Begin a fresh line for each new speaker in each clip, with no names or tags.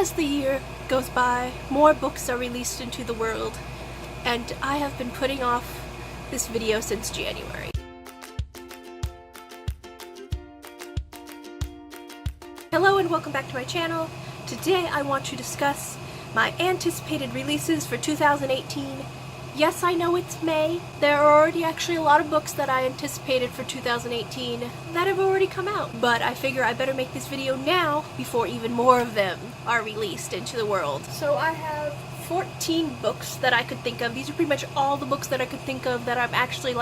As the year goes by, more books are released into the world, and I have been putting off this video since January. Hello and welcome back to my channel. Today I want to discuss my anticipated releases for 2018. Yes, I know it's May. There are already actually a lot of books that I anticipated for 2018 that have already come out, but I figure I better make this video now before even more of them are released into the world. So I have 14 books that I could think of. These are pretty much all the books that I could think of that I'm actually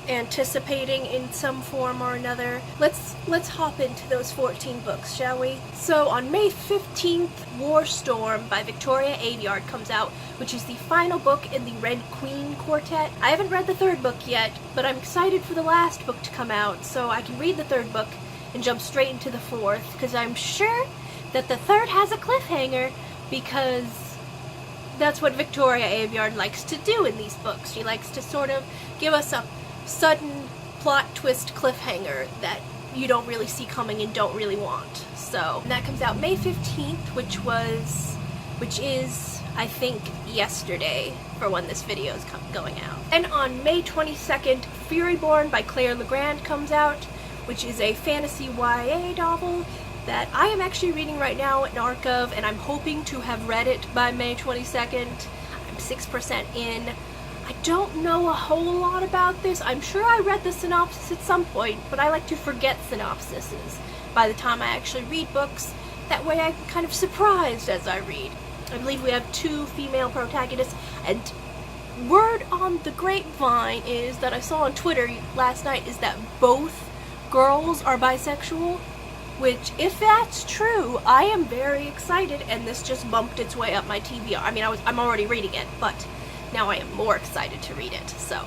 anticipating in some form or another. Let's hop into those 14 books, shall we? So on May 15th, War Storm by Victoria Aveyard comes out, which is the final book in the Red Queen Quartet. I haven't read the third book yet, but I'm excited for the last book to come out so I can read the third book and jump straight into the fourth, because I'm sure that the third has a cliffhanger, because that's what Victoria Aveyard likes to do in these books. She likes to sort of give us a sudden plot twist cliffhanger that you don't really see coming and don't really want. So that comes out May 15th, which is I think yesterday for when this video is going out. And on May 22nd, Furyborn by Legrand comes out, which is a fantasy YA novel that I am actually reading right now an arc of, and I'm hoping to have read it by May 22nd. I'm 6% in. I don't know a whole lot about this. I'm sure I read the synopsis at some point, but I like to forget synopsises by the time I actually read books. That way I'm kind of surprised as I read. I believe we have 2 female protagonists, and word on the grapevine is that I saw on Twitter last night is that both girls are bisexual, which, if that's true, I am very excited, and this just bumped its way up my TBR. I mean, I'm already reading it, but now I am more excited to read it, so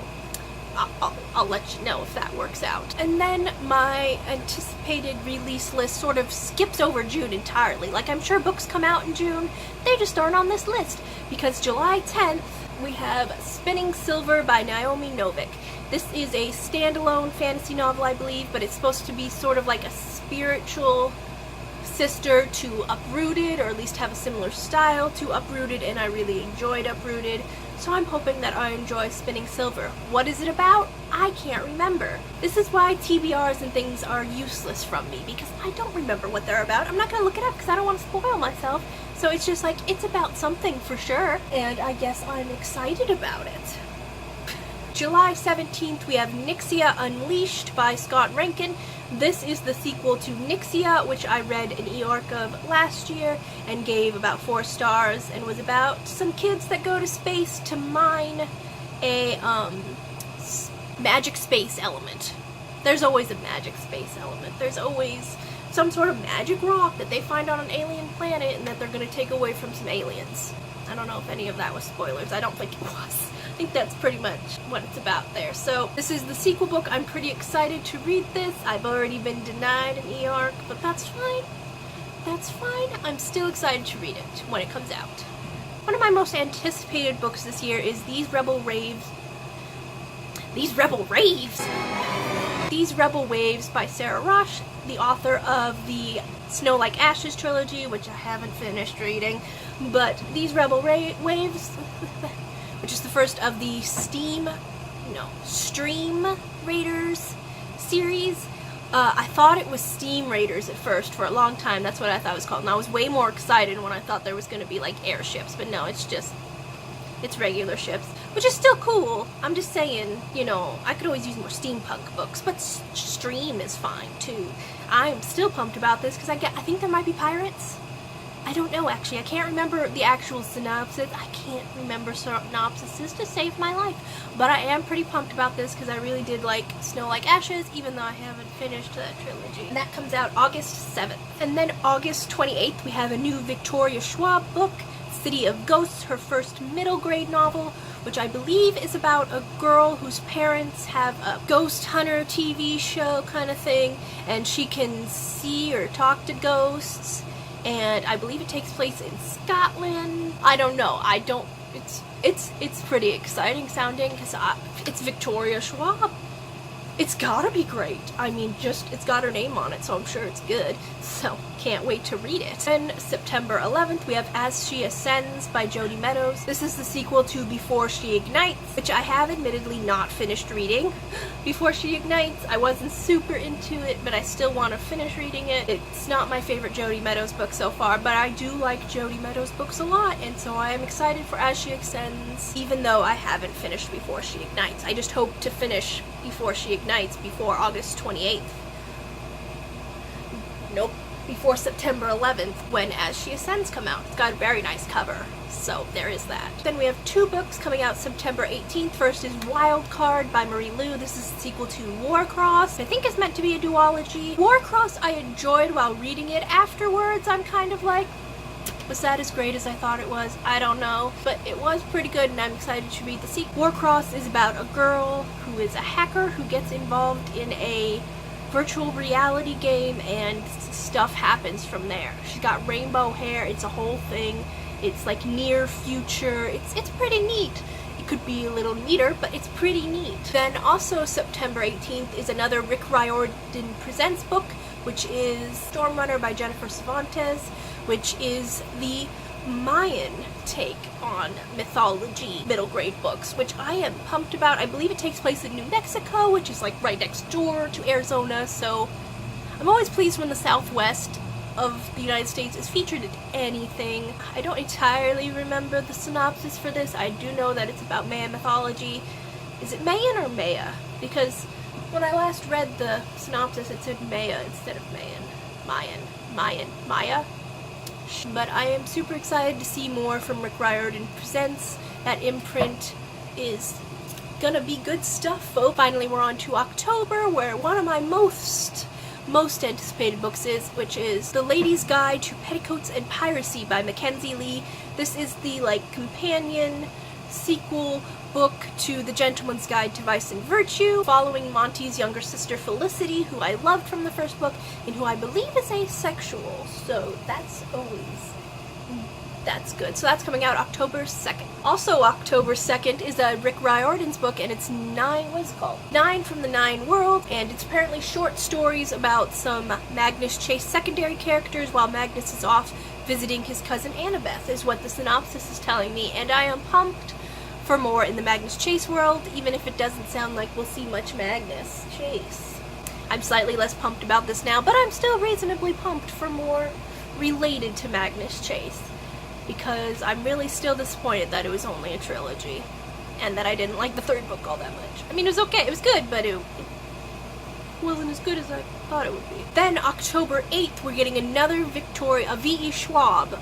I'll let you know if that works out. And then my anticipated release list sort of skips over June entirely. Like, I'm sure books come out in June, they just aren't on this list, because July 10th we have Spinning Silver by Noami Novik. This is a standalone fantasy novel, I believe, but it's supposed to be sort of like a spiritual sister to Uprooted, or at least have a similar style to Uprooted, and I really enjoyed Uprooted, so I'm hoping that I enjoy Spinning Silver. What is it about? I can't remember. This is why TBRs and things are useless from me, because I don't remember what they're about. I'm not going to look it up because I don't want to spoil myself, so it's just like, it's about something for sure, and I guess I'm excited about it. July 17th, we have Nyxia Unleashed by Scott Reintgan. This is the sequel to Nyxia, which I read an e-arc of last year and gave about 4 stars, and was about some kids that go to space to mine a magic space element. There's always a magic space element. There's always some sort of magic rock that they find on an alien planet and that they're going to take away from some aliens. I don't know if any of that was spoilers. I don't think it was. I think that's pretty much what it's about there. So this is the sequel book. I'm pretty excited to read this. I've already been denied an e-arc, but that's fine. That's fine. I'm still excited to read it when it comes out. One of my most anticipated books this year is These Rebel Waves by Sara Raasch, the author of the Snow Like Ashes trilogy, which I haven't finished reading, but These Rebel Waves, which is the first of the Stream Raiders series. I thought it was Steam Raiders at first for a long time. That's what I thought it was called, and I was way more excited when I thought there was going to be like airships, but no, it's regular ships, which is still cool. I'm just saying, you know, I could always use more steampunk books, but Stream is fine too. I'm still pumped about this because I think there might be pirates. I don't know, actually. I can't remember the actual synopsis. I can't remember synopsises to save my life. But I am pretty pumped about this because I really did like Snow Like Ashes, even though I haven't finished that trilogy. And that comes out August 7th. And then August 28th, we have a new Victoria Schwab book, City of Ghosts, her first middle grade novel, which I believe is about a girl whose parents have a ghost hunter TV show kind of thing, and she can see or talk to ghosts. And I believe it takes place in Scotland. I don't know. It's pretty exciting sounding because it's Victoria Schwab. it's gotta be great. I mean, just, it's got her name on it, so I'm sure it's good. So, can't wait to read it. Then, September 11th, we have As She Ascends by Jodi Meadows. This is the sequel to Before She Ignites, which I have admittedly not finished reading. Before She Ignites, I wasn't super into it, but I still want to finish reading it. It's not my favorite Jodi Meadows book so far, but I do like Jodi Meadows books a lot, and so I am excited for As She Ascends, even though I haven't finished Before She Ignites. I just hope to finish Before She Ignites before August 28th. Nope. Before September 11th, when As She Ascends come out. It's got a very nice cover, so there is that. Then we have 2 books coming out September 18th. First is Wildcard by Marie Lu. This is the sequel to Warcross. I think it's meant to be a duology. Warcross I enjoyed while reading it. Afterwards, I'm kind of like, was that as great as I thought it was? I don't know, but it was pretty good, and I'm excited to read the sequel. Warcross is about a girl who is a hacker who gets involved in a virtual reality game, and stuff happens from there. She's got rainbow hair. It's a whole thing. It's like near future. It's pretty neat. It could be a little neater, but it's pretty neat. Then also September 18th is another Rick Riordan Presents book, which is Stormrunner by Jennifer Cervantes, which is the Mayan take on mythology middle grade books, which I am pumped about. I believe it takes place in New Mexico, which is like right next door to Arizona, so I'm always pleased when the Southwest of the United States is featured in anything. I don't entirely remember the synopsis for this. I do know that it's about Mayan mythology. Is it Mayan or Maya? Because when I last read the synopsis, it said Maya instead of Mayan. Maya? But I am super excited to see more from Rick Riordan Presents. That imprint is gonna be good stuff, folks. Finally, we're on to October, where one of my most anticipated books is, which is The Lady's Guide to Petticoats and Piracy by Mackenzi Lee. This is the, like, companion sequel book to The Gentleman's Guide to Vice and Virtue, following Monty's younger sister Felicity, who I loved from the first book, and who I believe is asexual, so that's good. So that's coming out October 2nd. Also October 2nd is a Rick Riordan's book, and it's 9 from the 9 World, and it's apparently short stories about some Magnus Chase secondary characters while Magnus is off visiting his cousin Annabeth, is what the synopsis is telling me, and I am pumped for more in the Magnus Chase world, even if it doesn't sound like we'll see much Magnus Chase. I'm slightly less pumped about this now, but I'm still reasonably pumped for more related to Magnus Chase, because I'm really still disappointed that it was only a trilogy, and that I didn't like the 3rd book all that much. I mean, it was okay, it was good, but it wasn't as good as I thought it would be. Then October 8th, we're getting another a V.E. Schwab,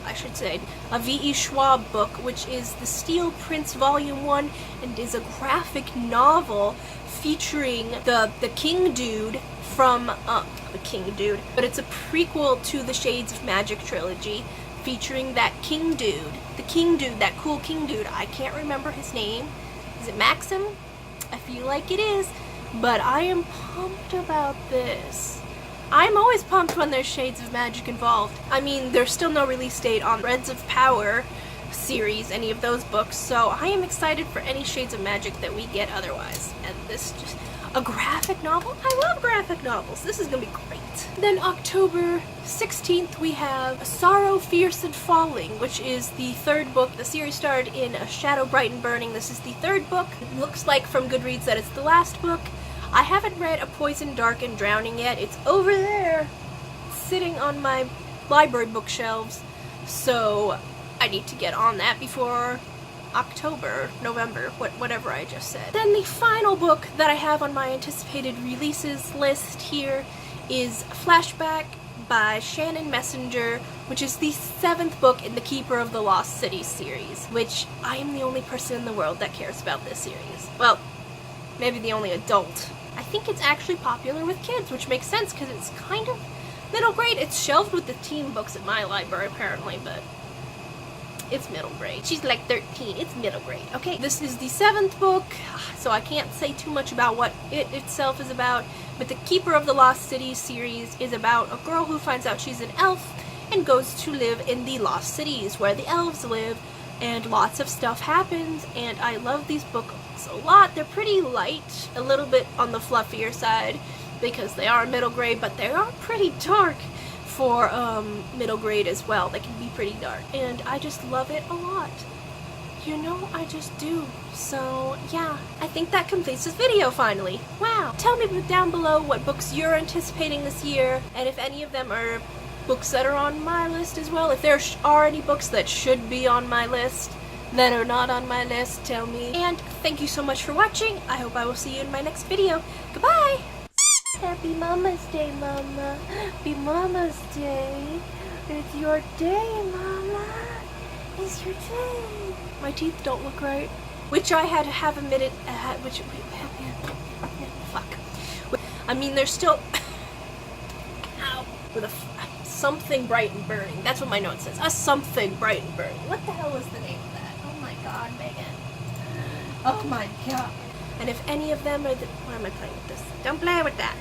a V.E. Schwab book, which is The Steel Prince Volume 1, and is a graphic novel featuring the King Dude from, the King Dude, but it's a prequel to the Shades of Magic trilogy, featuring that King Dude, that cool King Dude. I can't remember his name. Is it Maxim? I feel like it is. But I am pumped about this. I'm always pumped when there's Shades of Magic involved. I mean, there's still no release date on Threads of Power series, any of those books, so I am excited for any Shades of Magic that we get otherwise. And this just, a graphic novel? I love graphic novels. This is gonna be great. Then October 16th, we have Sorrow, Fierce, and Falling, which is the 3rd book. The series started in A Shadow Bright and Burning. This is the 3rd book. It looks like from Goodreads that it's the last book. I haven't read A Poison, Dark, and Drowning yet. It's over there, sitting on my library bookshelves, so I need to get on that before October, November, whatever I just said. Then the final book that I have on my anticipated releases list here is Flashback by Shannon Messenger, which is the 7th book in the Keeper of the Lost City series, which I am the only person in the world that cares about this series. Well, maybe the only adult. I think it's actually popular with kids, which makes sense because it's kind of middle grade. It's shelved with the teen books at my library apparently, but it's middle grade. She's like 13. It's middle grade. Okay, this is the 7th book, so I can't say too much about what it itself is about, but the Keeper of the Lost City series is about a girl who finds out she's an elf and goes to live in the Lost Cities where the elves live, and lots of stuff happens, and I love these books a lot. They're pretty light, a little bit on the fluffier side because they are middle grade, but they are pretty dark for middle grade as well. They can be pretty dark, and I just love it a lot. You know, I just do. So yeah, I think that completes this video finally. Wow. Tell me down below what books you're anticipating this year, and if any of them are books that are on my list as well. If there are any books that should be on my list that are not on my list, tell me. And thank you so much for watching. I hope I will see you in my next video. Goodbye! Happy Mama's Day, Mama. Happy Mama's Day. It's your day, Mama. It's your day. My teeth don't look right. Which I had to have a minute, fuck. I mean, they're still, ow, with a, something bright and burning. That's what my note says. A something bright and burning. What the hell was the name of that? Oh my god, Megan. Oh my god. And if any of them are the, why am I playing with this? Don't play with that.